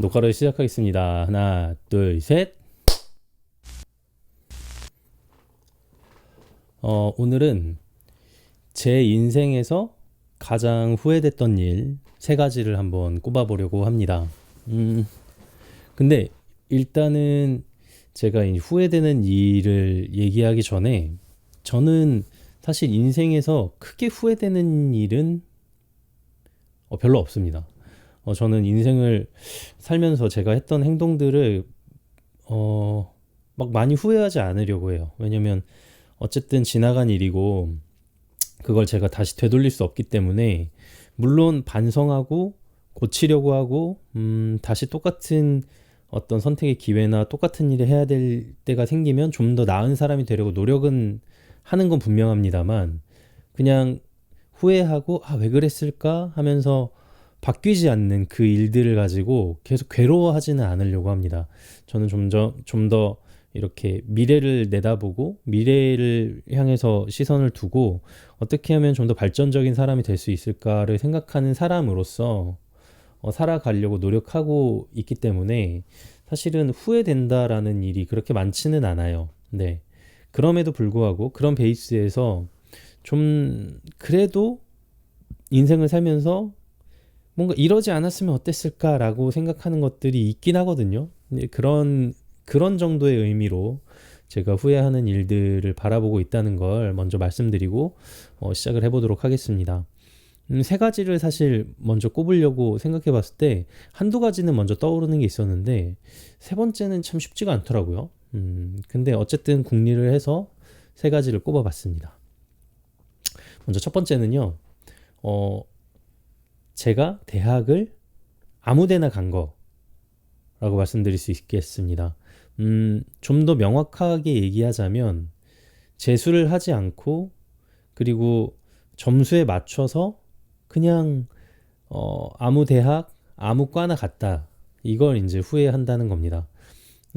녹화를 시작하겠습니다. 하나, 둘, 셋. 오늘은 제 인생에서 가장 후회됐던 일 세 가지를 한번 꼽아보려고 합니다. 근데 일단은 제가 이 후회되는 일을 얘기하기 전에 저는 사실 인생에서 크게 후회되는 일은 별로 없습니다. 저는 인생을 살면서 제가 했던 행동들을 막 많이 후회하지 않으려고 해요. 왜냐면 어쨌든 지나간 일이고 그걸 제가 다시 되돌릴 수 없기 때문에, 물론 반성하고 고치려고 하고 다시 똑같은 어떤 선택의 기회나 똑같은 일을 해야 될 때가 생기면 좀 더 나은 사람이 되려고 노력은 하는 건 분명합니다만, 그냥 후회하고 왜 그랬을까 하면서 바뀌지 않는 그 일들을 가지고 계속 괴로워하지는 않으려고 합니다. 저는 좀 더 이렇게 미래를 내다보고 미래를 향해서 시선을 두고 어떻게 하면 좀 더 발전적인 사람이 될 수 있을까를 생각하는 사람으로서 살아가려고 노력하고 있기 때문에 사실은 후회된다라는 일이 그렇게 많지는 않아요. 네. 그럼에도 불구하고 그런 베이스에서 좀 그래도 인생을 살면서 뭔가 이러지 않았으면 어땠을까라고 생각하는 것들이 있긴 하거든요. 근데 그런 정도의 의미로 제가 후회하는 일들을 바라보고 있다는 걸 먼저 말씀드리고 시작을 해보도록 하겠습니다. 세 가지를 사실 먼저 꼽으려고 생각해 봤을 때 한두 가지는 먼저 떠오르는 게 있었는데 세 번째는 참 쉽지가 않더라고요. 근데 어쨌든 궁리를 해서 세 가지를 꼽아 봤습니다. 먼저 첫 번째는요. 제가 대학을 아무 데나 간 거라고 말씀드릴 수 있겠습니다. 좀 더 명확하게 얘기하자면 재수를 하지 않고, 그리고 점수에 맞춰서 그냥 아무 대학 아무 과나 갔다, 이걸 이제 후회한다는 겁니다.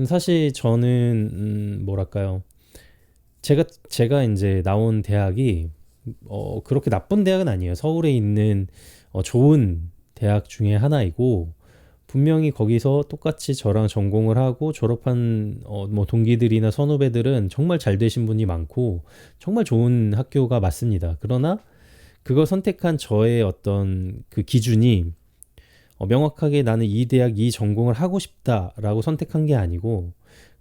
사실 저는 뭐랄까요, 제가 이제 나온 대학이 그렇게 나쁜 대학은 아니에요. 서울에 있는 좋은 대학 중에 하나이고, 분명히 거기서 똑같이 저랑 전공을 하고 졸업한 뭐 동기들이나 선후배들은 정말 잘 되신 분이 많고 정말 좋은 학교가 맞습니다. 그러나 그걸 선택한 저의 어떤 그 기준이 명확하게 나는 이 대학 이 전공을 하고 싶다라고 선택한 게 아니고,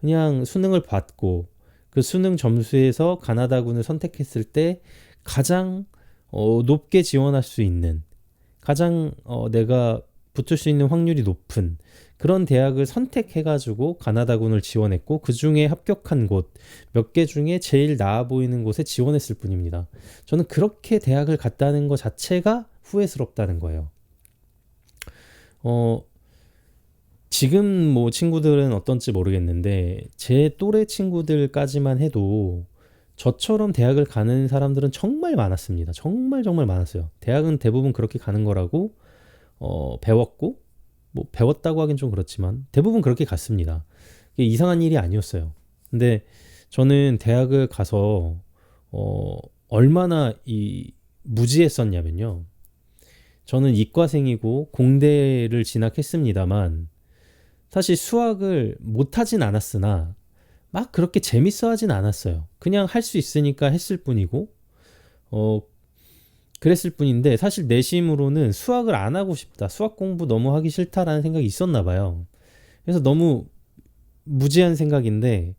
그냥 수능을 받고 그 수능 점수에서 가나다군을 선택했을 때 가장 높게 지원할 수 있는, 가장 내가 붙을 수 있는 확률이 높은 그런 대학을 선택해가지고 가나다군을 지원했고, 그 중에 합격한 곳 몇 개 중에 제일 나아 보이는 곳에 지원했을 뿐입니다. 저는 그렇게 대학을 갔다는 것 자체가 후회스럽다는 거예요. 지금 뭐 친구들은 어떤지 모르겠는데 제 또래 친구들까지만 해도 저처럼 대학을 가는 사람들은 정말 많았습니다. 정말 정말 많았어요. 대학은 대부분 그렇게 가는 거라고 배웠고, 뭐 배웠다고 하긴 좀 그렇지만 대부분 그렇게 갔습니다. 이게 이상한 일이 아니었어요. 근데 저는 대학을 가서 얼마나 무지했었냐면요. 저는 이과생이고 공대를 진학했습니다만 사실 수학을 못하진 않았으나 막 그렇게 재밌어 하진 않았어요. 그냥 할 수 있으니까 했을 뿐이고 그랬을 뿐인데, 사실 내심으로는 수학을 안 하고 싶다, 수학 공부 너무 하기 싫다라는 생각이 있었나 봐요. 그래서 너무 무지한 생각인데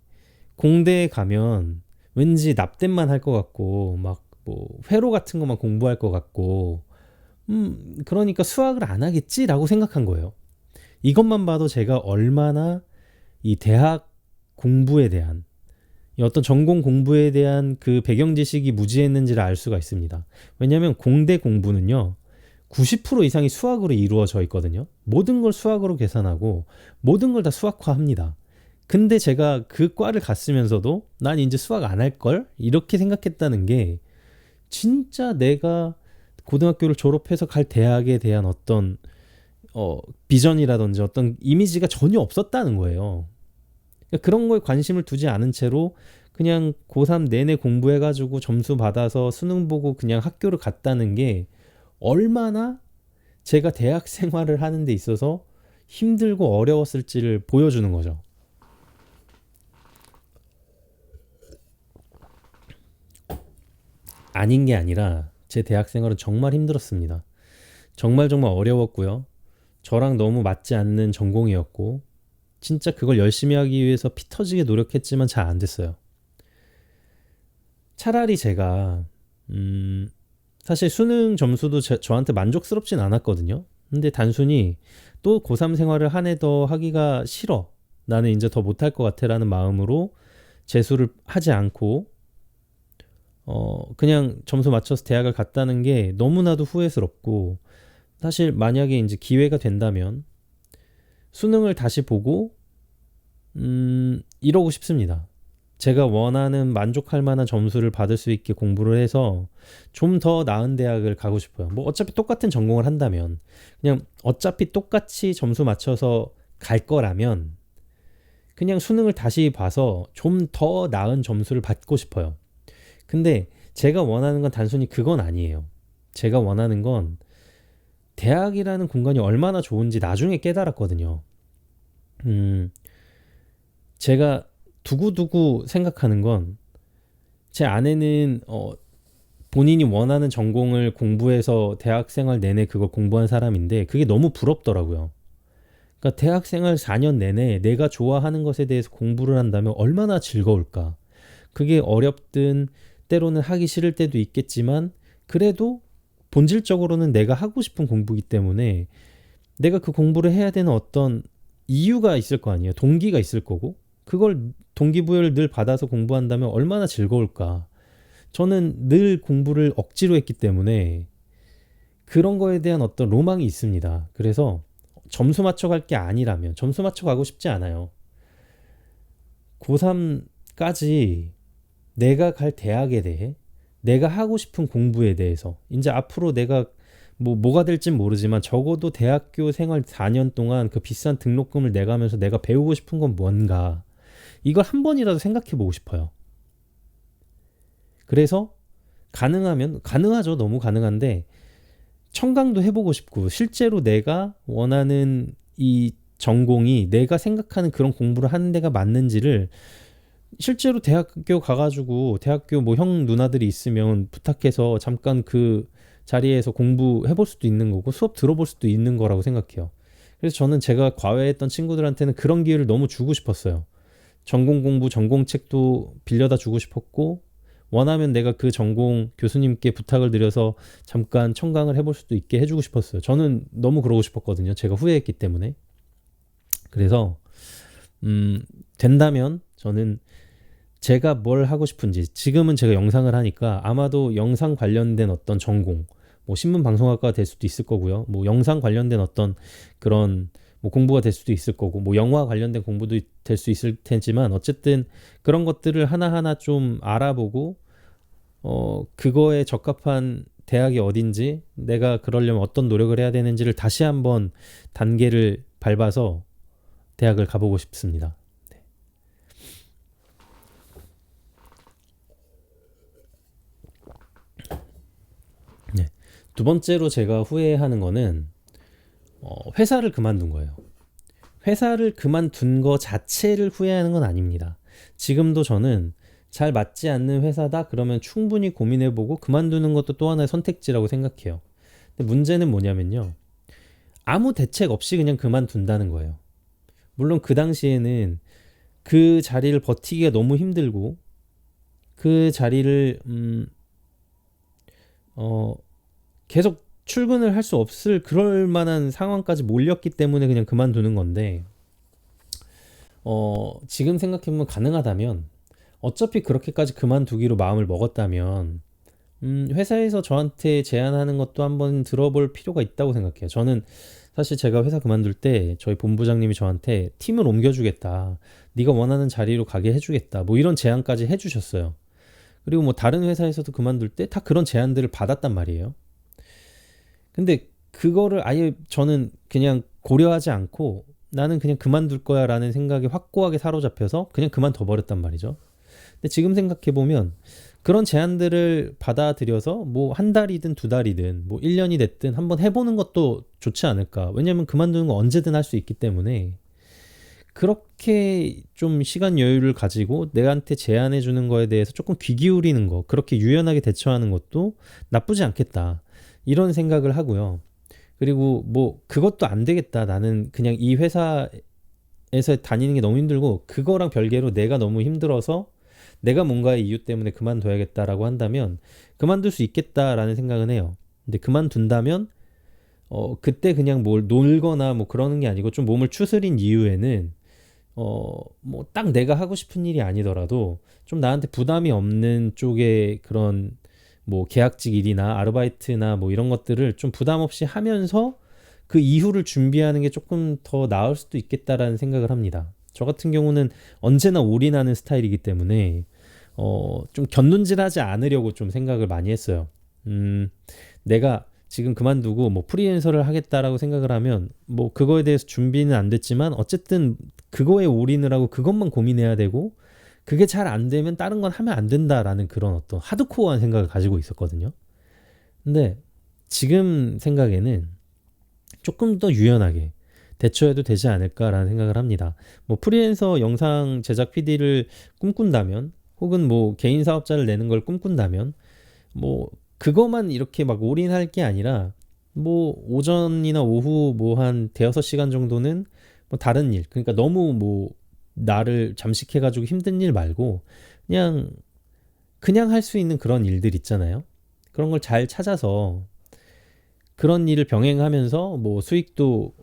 공대에 가면 왠지 납땜만 할 것 같고 막 뭐 회로 같은 것만 공부할 것 같고 그러니까 수학을 안 하겠지라고 생각한 거예요. 이것만 봐도 제가 얼마나 이 대학 공부에 대한, 이 어떤 전공 공부에 대한 그 배경 지식이 무지했는지를 알 수가 있습니다. 왜냐하면 공대 공부는요 90% 이상이 수학으로 이루어져 있거든요. 모든 걸 수학으로 계산하고 모든 걸 다 수학화합니다. 근데 제가 그 과를 갔으면서도 난 이제 수학 안 할 걸 이렇게 생각했다는 게, 진짜 내가 고등학교를 졸업해서 갈 대학에 대한 어떤 비전이라든지 어떤 이미지가 전혀 없었다는 거예요. 그러니까 그런 거에 관심을 두지 않은 채로 그냥 고3 내내 공부해가지고 점수 받아서 수능 보고 그냥 학교를 갔다는 게 얼마나 제가 대학 생활을 하는 데 있어서 힘들고 어려웠을지를 보여주는 거죠. 아닌 게 아니라 제 대학 생활은 정말 힘들었습니다. 정말 정말 어려웠고요. 저랑 너무 맞지 않는 전공이었고 진짜 그걸 열심히 하기 위해서 피 터지게 노력했지만 잘 안 됐어요. 차라리 제가 사실 수능 점수도 저한테 만족스럽진 않았거든요. 근데 단순히 또 고3 생활을 한 해 더 하기가 싫어. 나는 이제 더 못할 것 같아라는 마음으로 재수를 하지 않고 그냥 점수 맞춰서 대학을 갔다는 게 너무나도 후회스럽고 사실 만약에 이제 기회가 된다면 수능을 다시 보고 이러고 싶습니다. 제가 원하는 만족할 만한 점수를 받을 수 있게 공부를 해서 좀 더 나은 대학을 가고 싶어요. 뭐 어차피 똑같은 전공을 한다면 그냥 어차피 똑같이 점수 맞춰서 갈 거라면 그냥 수능을 다시 봐서 좀 더 나은 점수를 받고 싶어요. 근데 제가 원하는 건 단순히 그건 아니에요. 제가 원하는 건 대학이라는 공간이 얼마나 좋은지 나중에 깨달았거든요. 음, 제가 두고두고 생각하는 건 제 아내는 본인이 원하는 전공을 공부해서 대학 생활 내내 그걸 공부한 사람인데 그게 너무 부럽더라고요. 그러니까 대학 생활 4년 내내 내가 좋아하는 것에 대해서 공부를 한다면 얼마나 즐거울까. 그게 어렵든 때로는 하기 싫을 때도 있겠지만 그래도 본질적으로는 내가 하고 싶은 공부이기 때문에 내가 그 공부를 해야 되는 어떤 이유가 있을 거 아니에요. 동기가 있을 거고 그걸 동기부여를 늘 받아서 공부한다면 얼마나 즐거울까. 저는 늘 공부를 억지로 했기 때문에 그런 거에 대한 어떤 로망이 있습니다. 그래서 점수 맞춰갈 게 아니라면 점수 맞춰가고 싶지 않아요. 고3까지 내가 갈 대학에 대해 내가 하고 싶은 공부에 대해서 이제 앞으로 내가 뭐가 될진 모르지만 적어도 대학교 생활 4년 동안 그 비싼 등록금을 내가면서 내가 배우고 싶은 건 뭔가 이걸 한 번이라도 생각해 보고 싶어요. 그래서 가능하면 가능하죠. 너무 가능한데 청강도 해보고 싶고 실제로 내가 원하는 이 전공이 내가 생각하는 그런 공부를 하는 데가 맞는지를 실제로 대학교 가가지고 대학교 뭐 형 누나들이 있으면 부탁해서 잠깐 그 자리에서 공부해볼 수도 있는 거고 수업 들어볼 수도 있는 거라고 생각해요. 그래서 저는 제가 과외했던 친구들한테는 그런 기회를 너무 주고 싶었어요. 전공 공부 전공책도 빌려다 주고 싶었고 원하면 내가 그 전공 교수님께 부탁을 드려서 잠깐 청강을 해볼 수도 있게 해주고 싶었어요. 저는 너무 그러고 싶었거든요. 제가 후회했기 때문에. 그래서 된다면 저는 제가 뭘 하고 싶은지 지금은 제가 영상을 하니까 아마도 영상 관련된 어떤 전공 뭐 신문 방송학과가 될 수도 있을 거고요. 뭐 영상 관련된 어떤 그런 뭐 공부가 될 수도 있을 거고 뭐 영화 관련된 공부도 될 수 있을 테지만 어쨌든 그런 것들을 하나하나 좀 알아보고 그거에 적합한 대학이 어딘지 내가 그러려면 어떤 노력을 해야 되는지를 다시 한번 단계를 밟아서 대학을 가보고 싶습니다. 네. 두 번째로 제가 후회하는 거는 회사를 그만둔 거예요. 회사를 그만둔 거 자체를 후회하는 건 아닙니다. 지금도 저는 잘 맞지 않는 회사다 그러면 충분히 고민해보고 그만두는 것도 또 하나의 선택지라고 생각해요. 근데 문제는 뭐냐면요. 아무 대책 없이 그냥 그만둔다는 거예요. 물론 그 당시에는 그 자리를 버티기가 너무 힘들고 그 자리를 계속 출근을 할 수 없을 그럴 만한 상황까지 몰렸기 때문에 그냥 그만두는 건데 지금 생각해보면 가능하다면 어차피 그렇게까지 그만두기로 마음을 먹었다면 회사에서 저한테 제안하는 것도 한번 들어볼 필요가 있다고 생각해요. 저는 사실 제가 회사 그만둘 때 저희 본부장님이 저한테 팀을 옮겨주겠다. 네가 원하는 자리로 가게 해주겠다. 뭐 이런 제안까지 해주셨어요. 그리고 뭐 다른 회사에서도 그만둘 때 다 그런 제안들을 받았단 말이에요. 근데 그거를 아예 저는 그냥 고려하지 않고 나는 그냥 그만둘 거야 라는 생각에 확고하게 사로잡혀서 그냥 그만둬 버렸단 말이죠. 근데 지금 생각해보면 그런 제안들을 받아들여서 뭐 한 달이든 두 달이든 뭐 1년이 됐든 한번 해보는 것도 좋지 않을까. 왜냐면 그만두는 거 언제든 할 수 있기 때문에 그렇게 좀 시간 여유를 가지고 내한테 제안해 주는 거에 대해서 조금 귀 기울이는 거, 그렇게 유연하게 대처하는 것도 나쁘지 않겠다. 이런 생각을 하고요. 그리고 뭐 그것도 안 되겠다. 나는 그냥 이 회사에서 다니는 게 너무 힘들고 그거랑 별개로 내가 너무 힘들어서 내가 뭔가의 이유 때문에 그만둬야겠다라고 한다면 그만둘 수 있겠다라는 생각은 해요. 근데 그만둔다면 그때 그냥 뭘 놀거나 뭐 그러는 게 아니고 좀 몸을 추스린 이후에는 뭐 딱 내가 하고 싶은 일이 아니더라도 좀 나한테 부담이 없는 쪽의 그런 뭐 계약직 일이나 아르바이트나 뭐 이런 것들을 좀 부담 없이 하면서 그 이후를 준비하는 게 조금 더 나을 수도 있겠다라는 생각을 합니다. 저 같은 경우는 언제나 올인하는 스타일이기 때문에 좀 곁눈질하지 않으려고 좀 생각을 많이 했어요. 내가 지금 그만두고 뭐 프리랜서를 하겠다라고 생각을 하면 뭐 그거에 대해서 준비는 안 됐지만 어쨌든 그거에 올인을 하고 그것만 고민해야 되고 그게 잘 안 되면 다른 건 하면 안 된다라는 그런 어떤 하드코어한 생각을 가지고 있었거든요. 근데 지금 생각에는 조금 더 유연하게 대처해도 되지 않을까라는 생각을 합니다. 뭐 프리랜서 영상 제작 PD를 꿈꾼다면 혹은 뭐 개인 사업자를 내는 걸 꿈꾼다면 뭐 그거만 이렇게 막 올인할 게 아니라 뭐 오전이나 오후 뭐 한 대여섯 시간 정도는 뭐 다른 일, 그러니까 너무 뭐 나를 잠식해가지고 힘든 일 말고 그냥 할 수 있는 그런 일들 있잖아요. 그런 걸 잘 찾아서 그런 일을 병행하면서 뭐 수익도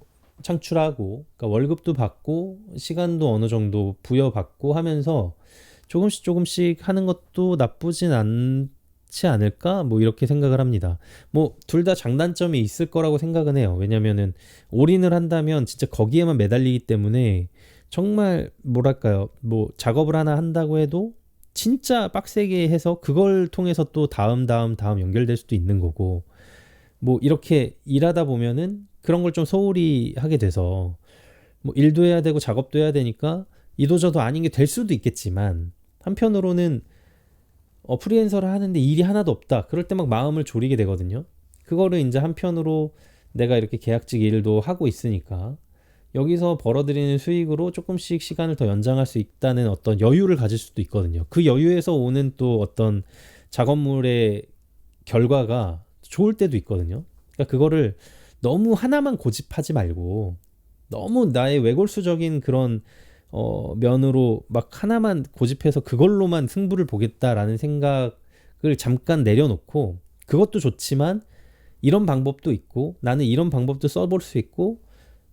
창출하고, 그러니까 월급도 받고 시간도 어느 정도 부여받고 하면서 조금씩 조금씩 하는 것도 나쁘진 않지 않을까? 뭐 이렇게 생각을 합니다. 뭐 둘 다 장단점이 있을 거라고 생각은 해요. 왜냐면은 올인을 한다면 진짜 거기에만 매달리기 때문에 정말 뭐랄까요? 뭐 작업을 하나 한다고 해도 진짜 빡세게 해서 그걸 통해서 또 다음 연결될 수도 있는 거고, 뭐 이렇게 일하다 보면은 그런 걸 좀 소홀히 하게 돼서 뭐 일도 해야 되고 작업도 해야 되니까 이도저도 아닌 게 될 수도 있겠지만, 한편으로는 프리랜서를 하는데 일이 하나도 없다 그럴 때 막 마음을 졸이게 되거든요. 그거를 이제 한편으로 내가 이렇게 계약직 일도 하고 있으니까 여기서 벌어들이는 수익으로 조금씩 시간을 더 연장할 수 있다는 어떤 여유를 가질 수도 있거든요. 그 여유에서 오는 또 어떤 작업물의 결과가 좋을 때도 있거든요. 그러니까 그거를 너무 하나만 고집하지 말고 너무 나의 외골수적인 그런 면으로 막 하나만 고집해서 그걸로만 승부를 보겠다라는 생각을 잠깐 내려놓고, 그것도 좋지만 이런 방법도 있고 나는 이런 방법도 써볼 수 있고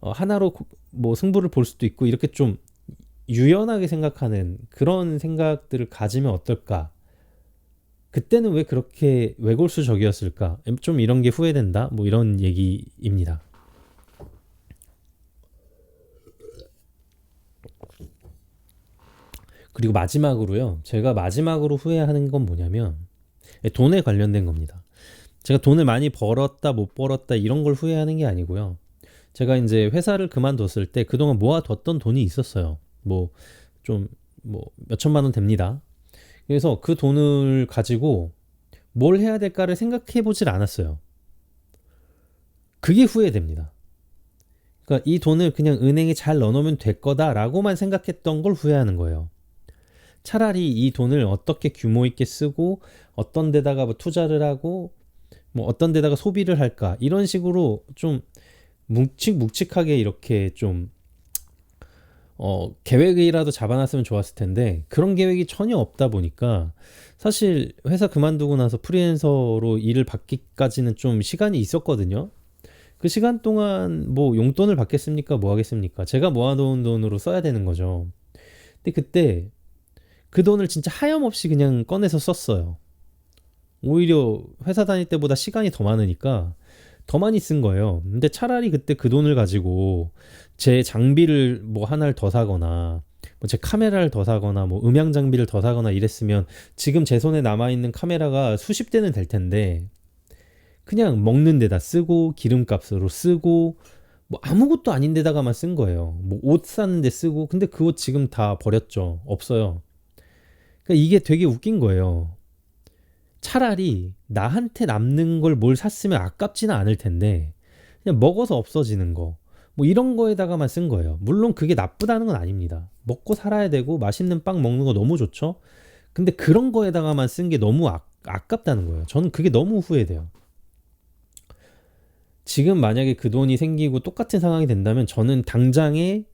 하나로 뭐 승부를 볼 수도 있고, 이렇게 좀 유연하게 생각하는 그런 생각들을 가지면 어떨까. 그때는 왜 그렇게 외골수적이었을까? 좀 이런 게 후회된다. 뭐 이런 얘기입니다. 그리고 마지막으로요. 제가 마지막으로 후회하는 건 뭐냐면 돈에 관련된 겁니다. 제가 돈을 많이 벌었다 못 벌었다 이런 걸 후회하는 게 아니고요. 제가 이제 회사를 그만뒀을 때 그동안 모아뒀던 돈이 있었어요. 뭐 좀 뭐 몇천만 원 됩니다. 그래서 그 돈을 가지고 뭘 해야 될까를 생각해 보질 않았어요. 그게 후회됩니다. 그러니까 이 돈을 그냥 은행에 잘 넣어놓으면 될 거다라고만 생각했던 걸 후회하는 거예요. 차라리 이 돈을 어떻게 규모 있게 쓰고 어떤 데다가 뭐 투자를 하고 뭐 어떤 데다가 소비를 할까, 이런 식으로 좀 묵직묵직하게 이렇게 좀 계획이라도 잡아놨으면 좋았을 텐데 그런 계획이 전혀 없다 보니까 사실 회사 그만두고 나서 프리랜서로 일을 받기까지는 좀 시간이 있었거든요. 그 시간 동안 뭐 용돈을 받겠습니까? 뭐 하겠습니까? 제가 모아놓은 돈으로 써야 되는 거죠. 근데 그때 그 돈을 진짜 하염없이 그냥 꺼내서 썼어요. 오히려 회사 다닐 때보다 시간이 더 많으니까 더 많이 쓴 거예요. 근데 차라리 그때 그 돈을 가지고 제 장비를 뭐 하나를 더 사거나 뭐 제 카메라를 더 사거나 뭐 음향 장비를 더 사거나 이랬으면 지금 제 손에 남아있는 카메라가 수십 대는 될 텐데 그냥 먹는 데다 쓰고 기름값으로 쓰고 뭐 아무것도 아닌 데다가만 쓴 거예요. 뭐 옷 사는데 쓰고, 근데 그 옷 지금 다 버렸죠. 없어요. 그러니까 이게 되게 웃긴 거예요. 차라리 나한테 남는 걸 뭘 샀으면 아깝지는 않을 텐데 그냥 먹어서 없어지는 거 뭐 이런 거에다가만 쓴 거예요. 물론 그게 나쁘다는 건 아닙니다. 먹고 살아야 되고 맛있는 빵 먹는 거 너무 좋죠. 근데 그런 거에다가만 쓴 게 너무 아깝다는 거예요. 저는 그게 너무 후회돼요. 지금 만약에 그 돈이 생기고 똑같은 상황이 된다면 저는 당장에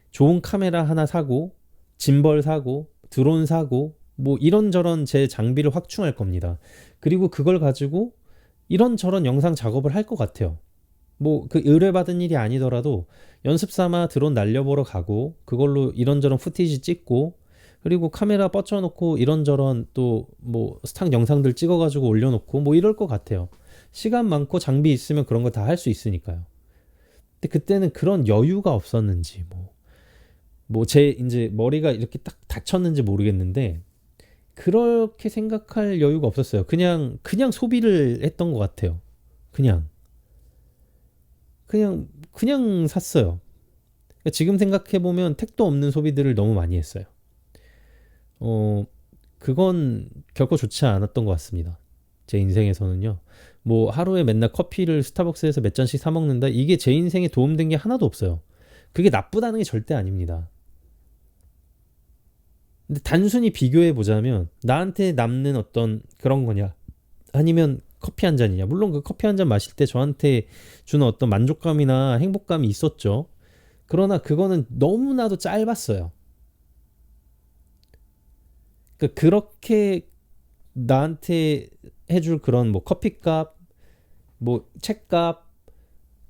좋은 카메라 하나 사고 짐벌 사고 드론 사고 뭐 이런저런 제 장비를 확충할 겁니다. 그리고 그걸 가지고 이런저런 영상 작업을 할 것 같아요. 뭐 그 의뢰받은 일이 아니더라도 연습 삼아 드론 날려보러 가고 그걸로 이런저런 후티지 찍고 그리고 카메라 뻗쳐놓고 이런저런 또 뭐 스탁 영상들 찍어가지고 올려놓고 뭐 이럴 것 같아요. 시간 많고 장비 있으면 그런 거 다 할 수 있으니까요. 근데 그때는 그런 여유가 없었는지 뭐 제 이제 머리가 이렇게 딱 닫혔는지 모르겠는데 그렇게 생각할 여유가 없었어요. 그냥 소비를 했던 것 같아요. 그냥 그냥 샀어요. 그러니까 지금 생각해 보면 택도 없는 소비들을 너무 많이 했어요. 어 그건 결코 좋지 않았던 것 같습니다. 제 인생에서는요. 뭐 하루에 맨날 커피를 스타벅스에서 몇 잔씩 사 먹는다. 이게 제 인생에 도움된 게 하나도 없어요. 그게 나쁘다는 게 절대 아닙니다. 근데 단순히 비교해 보자면 나한테 남는 어떤 그런 거냐 아니면 커피 한 잔이냐. 물론 그 커피 한 잔 마실 때 저한테 주는 어떤 만족감이나 행복감이 있었죠. 그러나 그거는 너무나도 짧았어요. 그러니까 그렇게 나한테 해줄 그런 뭐 커피값, 뭐 책값,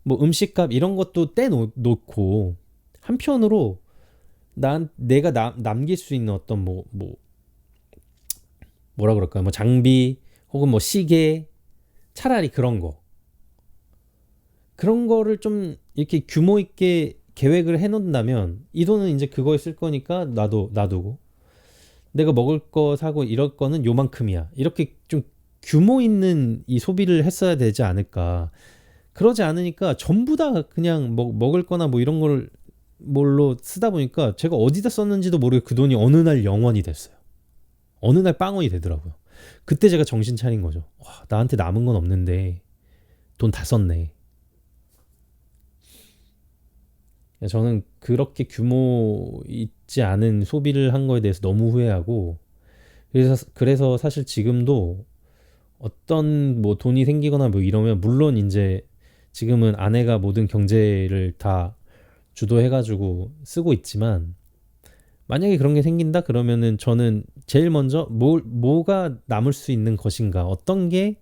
뭐 음식값 이런 것도 떼놓고 한편으로 내가 남길 수 있는 어떤 뭐라 그럴까요? 뭐 장비 혹은 뭐 시계 차라리 그런 거를 좀 이렇게 규모 있게 계획을 해놓는다면 이 돈은 이제 그거에 쓸 거니까 놔두고 내가 먹을 거 사고 이럴 거는 요만큼이야. 이렇게 좀 규모 있는 이 소비를 했어야 되지 않을까. 그러지 않으니까 전부 다 그냥 먹을 거나 뭐 이런 걸 뭘로 쓰다 보니까 제가 어디다 썼는지도 모르게 그 돈이 어느 날 0원이 됐어요. 어느 날 빵원이 되더라고요. 그때 제가 정신 차린 거죠. 와, 나한테 남은 건 없는데 돈 다 썼네. 저는 그렇게 규모 있지 않은 소비를 한 거에 대해서 너무 후회하고 그래서 사실 지금도 어떤 뭐 돈이 생기거나 뭐 이러면 물론 이제 지금은 아내가 모든 경제를 다 주도해가지고 쓰고 있지만 만약에 그런 게 생긴다 그러면은 저는 제일 먼저 뭐가 남을 수 있는 것인가 어떤 게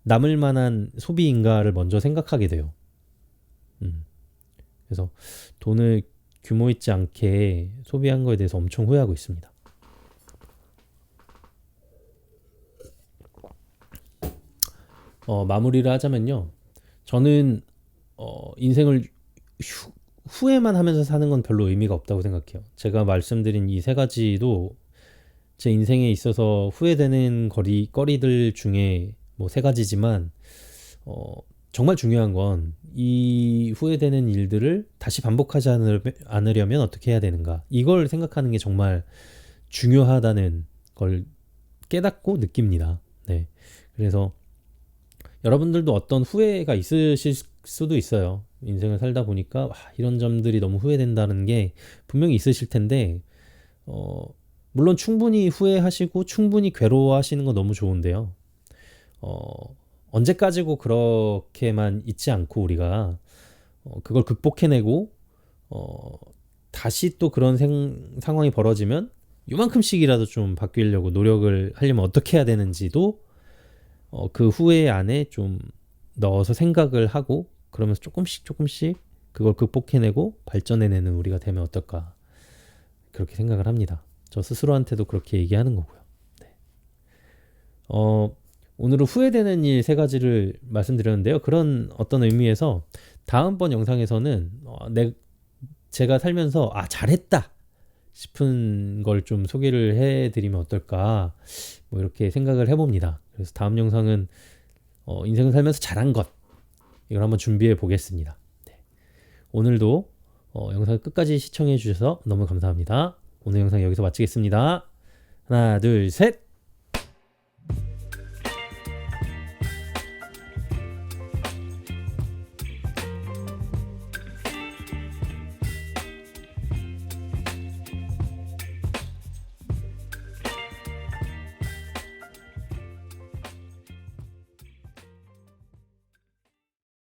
남을 만한 소비인가를 먼저 생각하게 돼요. 음. 그래서 돈을 규모 있지 않게 소비한 거에 대해서 엄청 후회하고 있습니다. 마무리를 하자면요. 저는 인생을 후회만 하면서 사는 건 별로 의미가 없다고 생각해요. 제가 말씀드린 이 세 가지도 제 인생에 있어서 후회되는 거리들 중에 뭐 세 가지지만 정말 중요한 건 이 후회되는 일들을 다시 반복하지 않으려면 어떻게 해야 되는가 이걸 생각하는 게 정말 중요하다는 걸 깨닫고 느낍니다. 네. 그래서 여러분들도 어떤 후회가 있으실 수도 있어요. 인생을 살다 보니까 이런 점들이 너무 후회된다는 게 분명히 있으실 텐데 물론 충분히 후회하시고 충분히 괴로워하시는 거 너무 좋은데요. 언제까지고 그렇게만 있지 않고 우리가 그걸 극복해내고 다시 또 그런 상황이 벌어지면 요만큼씩이라도 좀 바뀌려고 노력을 하려면 어떻게 해야 되는지도 그 후회 안에 좀 넣어서 생각을 하고 그러면서 조금씩 그걸 극복해내고 발전해내는 우리가 되면 어떨까 그렇게 생각을 합니다. 저 스스로한테도 그렇게 얘기하는 거고요. 네. 오늘은 후회되는 일 세 가지를 말씀드렸는데요. 그런 어떤 의미에서 다음번 영상에서는 제가 살면서 잘했다 싶은 걸 좀 소개를 해드리면 어떨까 뭐 이렇게 생각을 해봅니다. 그래서 다음 영상은 인생을 살면서 잘한 것 이걸 한번 준비해 보겠습니다. 네. 오늘도 영상 끝까지 시청해 주셔서 너무 감사합니다. 오늘 영상 여기서 마치겠습니다. 하나, 둘, 셋!